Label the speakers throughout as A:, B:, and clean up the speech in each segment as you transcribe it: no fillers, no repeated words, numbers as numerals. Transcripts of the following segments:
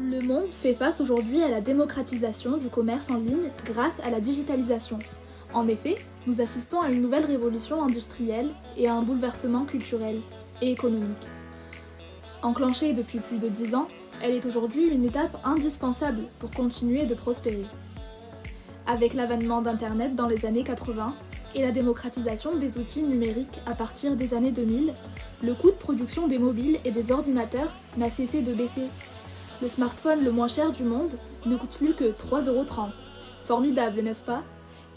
A: Le monde fait face aujourd'hui à la démocratisation du commerce en ligne grâce à la digitalisation. En effet, nous assistons à une nouvelle révolution industrielle et à un bouleversement culturel et économique. Enclenchée depuis plus de 10 ans, elle est aujourd'hui une étape indispensable pour continuer de prospérer. Avec l'avènement d'Internet dans les années 80 et la démocratisation des outils numériques à partir des années 2000, le coût de production des mobiles et des ordinateurs n'a cessé de baisser. Le smartphone le moins cher du monde ne coûte plus que 3,30 €. Formidable, n'est-ce pas?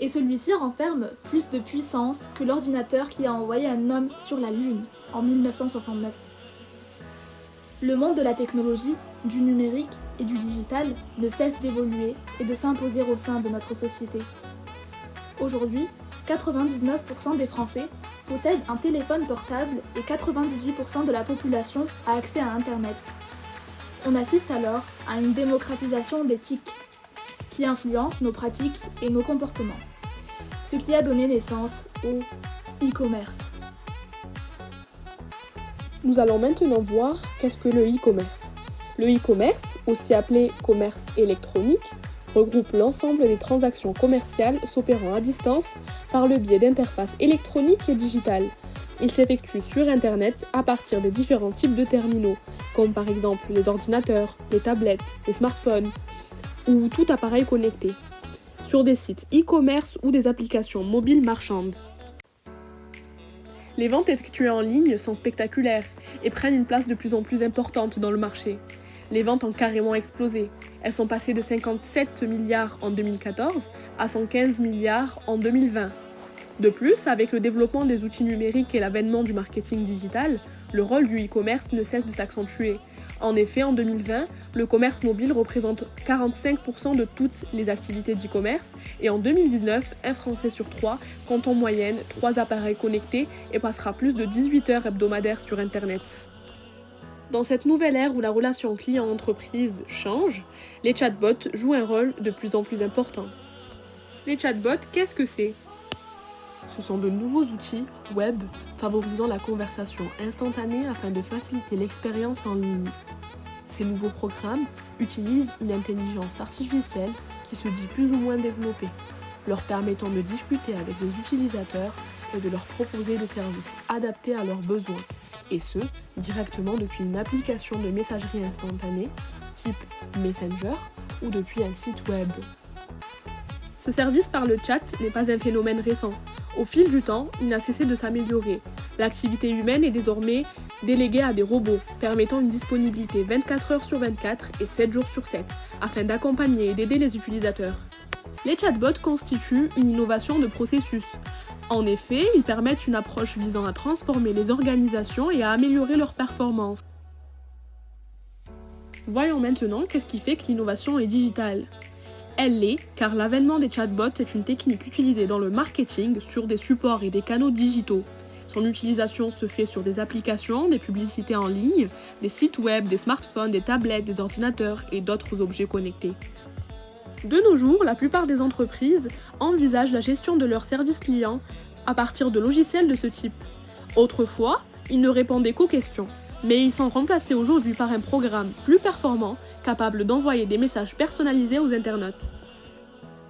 A: Et celui-ci renferme plus de puissance que l'ordinateur qui a envoyé un homme sur la Lune en 1969. Le monde de la technologie, du numérique et du digital ne cesse d'évoluer et de s'imposer au sein de notre société. Aujourd'hui, 99% des Français possèdent un téléphone portable et 98% de la population a accès à Internet. On assiste alors à une démocratisation des TIC qui influence nos pratiques et nos comportements, ce qui a donné naissance au e-commerce.
B: Nous allons maintenant voir qu'est-ce que le e-commerce. Le e-commerce, aussi appelé commerce électronique, regroupe l'ensemble des transactions commerciales s'opérant à distance par le biais d'interfaces électroniques et digitales. Il s'effectue sur Internet à partir des différents types de terminaux, comme par exemple les ordinateurs, les tablettes, les smartphones ou tout appareil connecté, sur des sites e-commerce ou des applications mobiles marchandes. Les ventes effectuées en ligne sont spectaculaires et prennent une place de plus en plus importante dans le marché. Les ventes ont carrément explosé. Elles sont passées de 57 milliards en 2014 à 115 milliards en 2020. De plus, avec le développement des outils numériques et l'avènement du marketing digital, le rôle du e-commerce ne cesse de s'accentuer. En effet, en 2020, le commerce mobile représente 45% de toutes les activités d'e-commerce et en 2019, un Français sur 3 compte en moyenne 3 appareils connectés et passera plus de 18 heures hebdomadaires sur Internet. Dans cette nouvelle ère où la relation client-entreprise change, les chatbots jouent un rôle de plus en plus important. Les chatbots, qu'est-ce que c'est ? Ce sont de nouveaux outils web favorisant la conversation instantanée afin de faciliter l'expérience en ligne. Ces nouveaux programmes utilisent une intelligence artificielle qui se dit plus ou moins développée, leur permettant de discuter avec des utilisateurs et de leur proposer des services adaptés à leurs besoins, et ce, directement depuis une application de messagerie instantanée, type Messenger, ou depuis un site web. Ce service par le chat n'est pas un phénomène récent. Au fil du temps, il n'a cessé de s'améliorer. L'activité humaine est désormais déléguée à des robots, permettant une disponibilité 24 heures sur 24 et 7 jours sur 7, afin d'accompagner et d'aider les utilisateurs. Les chatbots constituent une innovation de processus. En effet, ils permettent une approche visant à transformer les organisations et à améliorer leur performance. Voyons maintenant qu'est-ce qui fait que l'innovation est digitale. Elle l'est car l'avènement des chatbots est une technique utilisée dans le marketing sur des supports et des canaux digitaux. Son utilisation se fait sur des applications, des publicités en ligne, des sites web, des smartphones, des tablettes, des ordinateurs et d'autres objets connectés. De nos jours, la plupart des entreprises envisagent la gestion de leurs services clients à partir de logiciels de ce type. Autrefois, ils ne répondaient qu'aux questions, mais ils sont remplacés aujourd'hui par un programme plus performant, capable d'envoyer des messages personnalisés aux internautes.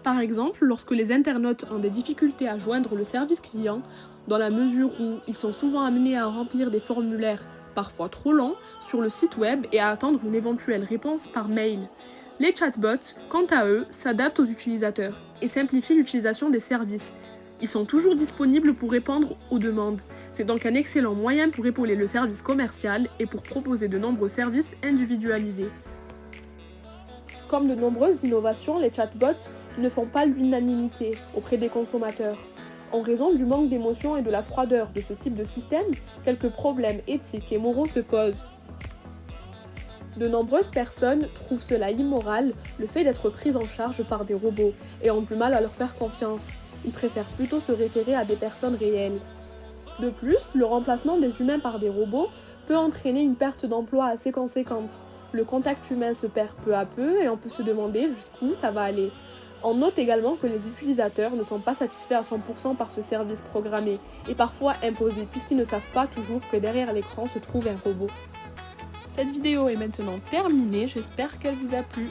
B: Par exemple, lorsque les internautes ont des difficultés à joindre le service client, dans la mesure où ils sont souvent amenés à remplir des formulaires parfois trop longs sur le site web et à attendre une éventuelle réponse par mail. Les chatbots, quant à eux, s'adaptent aux utilisateurs et simplifient l'utilisation des services. Ils sont toujours disponibles pour répondre aux demandes. C'est donc un excellent moyen pour épauler le service commercial et pour proposer de nombreux services individualisés. Comme de nombreuses innovations, les chatbots ne font pas l'unanimité auprès des consommateurs. En raison du manque d'émotion et de la froideur de ce type de système, quelques problèmes éthiques et moraux se posent. De nombreuses personnes trouvent cela immoral, le fait d'être prises en charge par des robots, et ont du mal à leur faire confiance. Ils préfèrent plutôt se référer à des personnes réelles. De plus, le remplacement des humains par des robots peut entraîner une perte d'emploi assez conséquente. Le contact humain se perd peu à peu et on peut se demander jusqu'où ça va aller. On note également que les utilisateurs ne sont pas satisfaits à 100% par ce service programmé et parfois imposé puisqu'ils ne savent pas toujours que derrière l'écran se trouve un robot. Cette vidéo est maintenant terminée, j'espère qu'elle vous a plu.